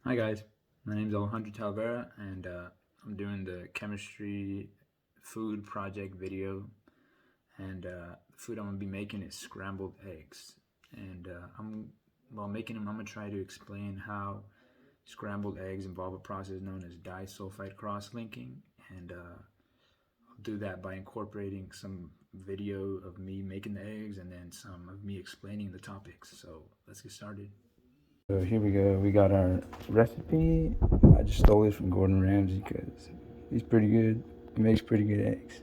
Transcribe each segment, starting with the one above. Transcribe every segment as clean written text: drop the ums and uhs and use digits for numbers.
Hi guys, my name is Alejandro Talavera and I'm doing the chemistry food project video, and the food I'm going to be making is scrambled eggs. And while making them, I'm going to try to explain how scrambled eggs involve a process known as disulfide crosslinking, and I'll do that by incorporating some video of me making the eggs and then some of me explaining the topics. So let's get started. So here we go. We got our recipe. I just stole it from Gordon Ramsay because he's pretty good. He makes pretty good eggs.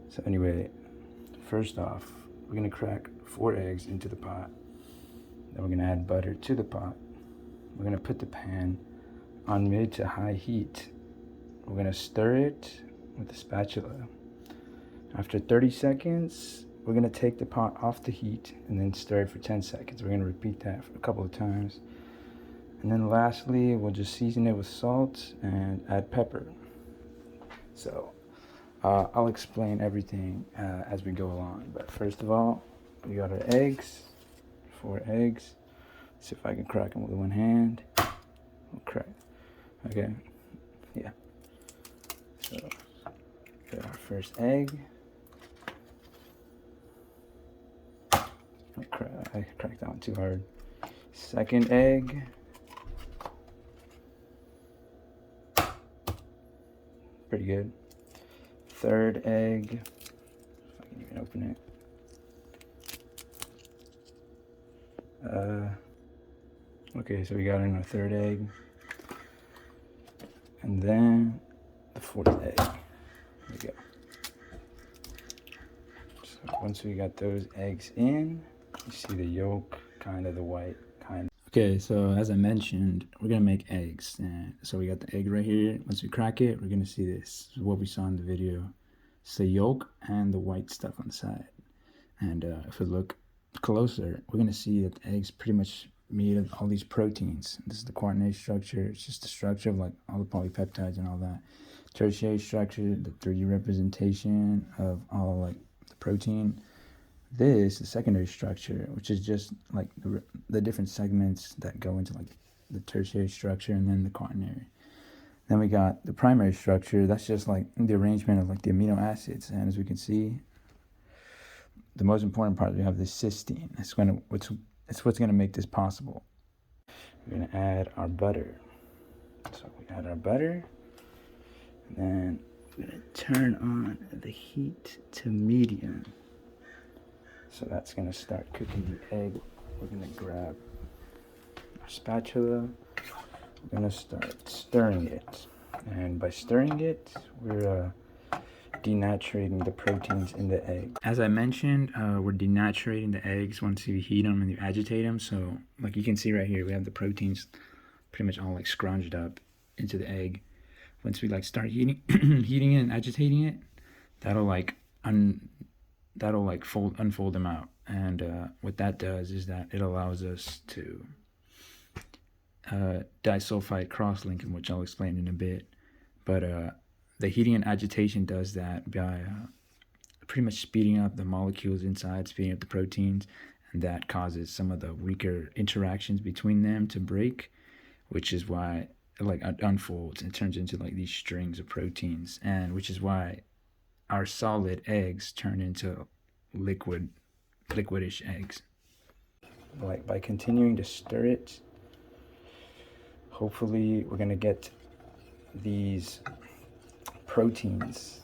So anyway, first off, we're gonna crack 4 eggs into the pot. Then we're gonna add butter to the pot. We're gonna put the pan on mid to high heat. We're gonna stir it with a spatula. After 30 seconds, we're gonna take the pot off the heat and then stir it for 10 seconds. We're gonna repeat that for a couple of times. And then lastly, we'll just season it with salt and add pepper. So I'll explain everything as we go along. But first of all, we got our eggs, 4 eggs. Let's see if I can crack them with one hand. I'll crack. Okay, yeah. So got our first egg. I cracked that one too hard. Second egg. Pretty good. Third egg. If I can even open it. Okay, so we got in our third egg. And then the 4th egg. There we go. So once we got those eggs in, you see the yolk, kind of the white, kind. Okay, so as I mentioned, we're gonna make eggs. And so we got the egg right here. Once we crack it, we're gonna see this. This is what we saw in the video. It's the yolk and the white stuff on the side. And if we look closer, we're gonna see that the egg's pretty much made of all these proteins. This is the quaternary structure. It's just the structure of like all the polypeptides and all that. Tertiary structure, the 3D representation of all like the protein. This, the secondary structure, which is just like the different segments that go into like the tertiary structure, and then the quaternary. Then we got the primary structure. That's just like the arrangement of like the amino acids. And as we can see, the most important part, we have this cysteine. It's what's gonna make this possible. We're gonna add our butter. So we add our butter, and then we're gonna turn on the heat to medium. So that's gonna start cooking the egg. We're gonna grab our spatula. We're gonna start stirring it. And by stirring it, we're denaturating the proteins in the egg. As I mentioned, we're denaturating the eggs once you heat them and you agitate them. So like you can see right here, we have the proteins pretty much all like scrounged up into the egg. Once we like start heating it and agitating it, that'll like unfold them out. And what that does is that it allows us to disulfide cross-linking, which I'll explain in a bit. But the heating and agitation does that by pretty much speeding up the molecules inside, speeding up the proteins, and that causes some of the weaker interactions between them to break, which is why it like unfolds and turns into like these strings of proteins, and which is why our solid eggs turn into liquidish eggs. Like by continuing to stir it, hopefully we're gonna get these proteins,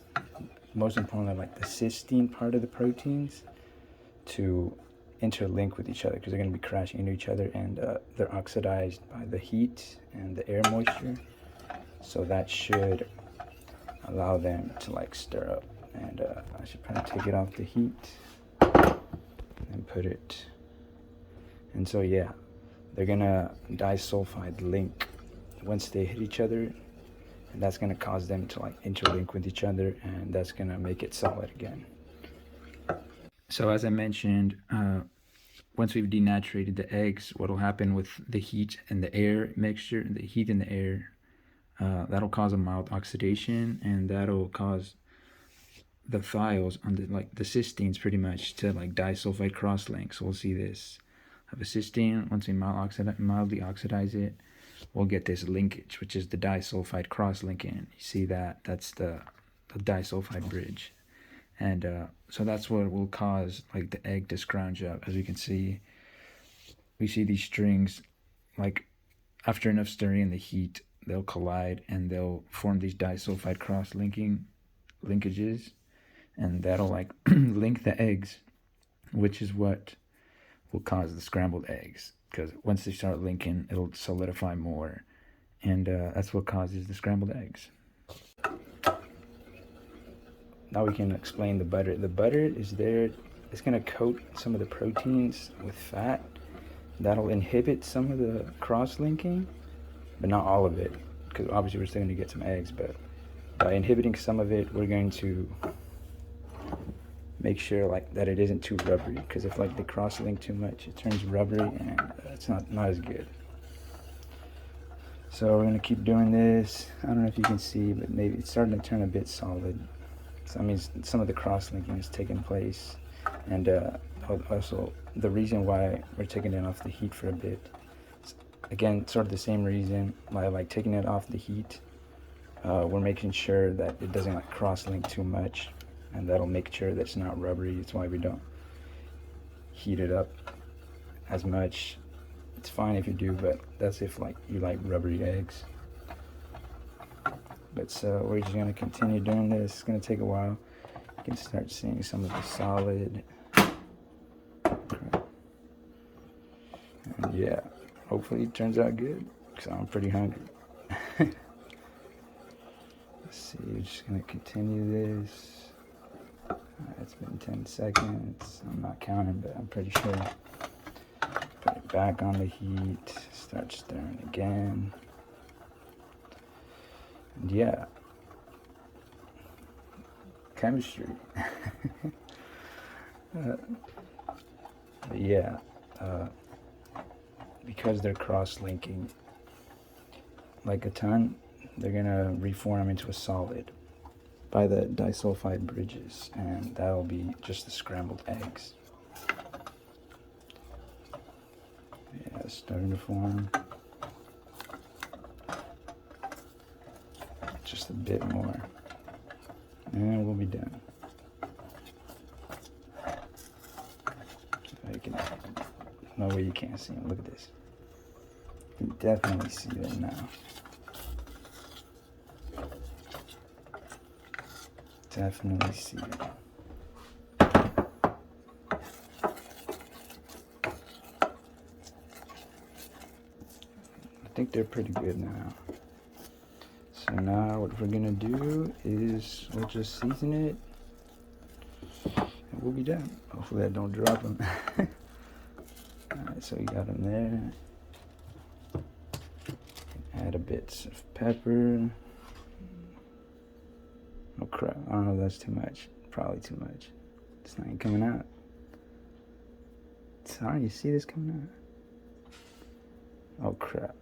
most importantly like the cysteine part of the proteins, to interlink with each other, because they're going to be crashing into each other, and they're oxidized by the heat and the air moisture. So that should allow them to like stir up. And I should probably take it off the heat and put it. And so yeah, they're gonna disulfide link once they hit each other, and that's gonna cause them to like interlink with each other, and that's gonna make it solid again. So as I mentioned, once we've denaturated the eggs, what will happen with the heat and the air mixture, the heat and the air, that'll cause a mild oxidation, and that'll cause the thiols on the cysteines pretty much to like disulfide cross-link. So we'll see this. Have a cysteine, once we mildly oxidize it, we'll get this linkage, which is the disulfide cross-linking. You see that? That's the disulfide bridge. And so that's what will cause like the egg to scrounge up. As you can see, we see these strings, like after enough stirring in the heat, they'll collide and they'll form these disulfide linkages, and that'll like link the eggs, which is what will cause the scrambled eggs, because once they start linking, it'll solidify more, and that's what causes the scrambled eggs. Now we can explain the butter. The butter is there, it's gonna coat some of the proteins with fat. That'll inhibit some of the cross-linking, but not all of it, because obviously we're still gonna get some eggs, but by inhibiting some of it, we're going to make sure like that it isn't too rubbery, because if like they cross-link too much, it turns rubbery and it's not as good. So we're gonna keep doing this. I don't know if you can see, but maybe it's starting to turn a bit solid. So that means some of the cross-linking is taking place. And also the reason why we're taking it off the heat for a bit, again, sort of the same reason why like taking it off the heat, we're making sure that it doesn't like cross-link too much, and that'll make sure that it's not rubbery. It's why we don't heat it up as much. It's fine if you do, but that's if like you like rubbery eggs. But so we're just gonna continue doing this. It's gonna take a while. You can start seeing some of the solid. And yeah, hopefully it turns out good, because I'm pretty hungry. Let's see, we're just gonna continue this. It's been 10 seconds. I'm not counting, but I'm pretty sure. Put it back on the heat, start stirring again. And yeah, chemistry. But yeah, because they're cross-linking like a ton, they're gonna reform into a solid by the disulfide bridges, and that'll be just the scrambled eggs. Yeah, it's starting to form. Just a bit more, and we'll be done. No way you can't see them. Look at this. You can definitely see them now. Definitely see them. I think they're pretty good now. So now what we're gonna do is we'll just season it and we'll be done. Hopefully I don't drop them. Alright, so we got them there. Add a bit of pepper. Oh crap, I don't know if that's too much. Probably too much. It's not even coming out. Sorry, you see this coming out? Oh crap.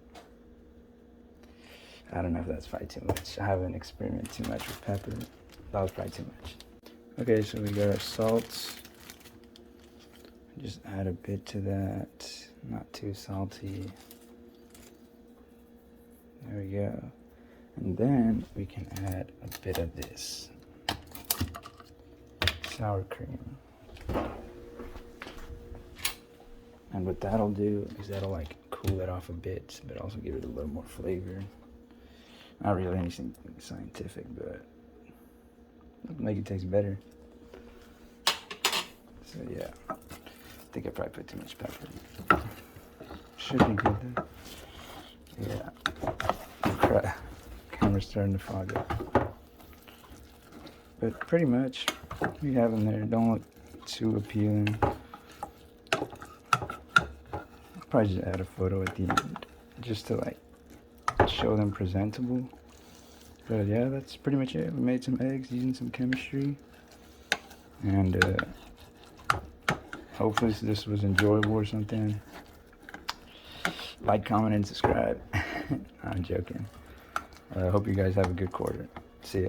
I don't know if that's probably too much. I haven't experimented too much with pepper. That was probably too much. Okay, so we got our salt. Just add a bit to that. Not too salty. There we go. And then we can add a bit of this sour cream. And what that'll do is that'll like cool it off a bit, but also give it a little more flavor. Not really anything scientific, but it'll make it taste better. So yeah, I think I probably put too much pepper. Should be good though. Yeah. Crap. Camera's starting to fog up. But pretty much, we have them there. Don't look too appealing. I'll probably just add a photo at the end, just to like show them presentable. But yeah, that's pretty much it. We made some eggs using some chemistry, and hopefully this was enjoyable or something. Like, comment, and subscribe. I'm joking. I hope you guys have a good quarter. See ya.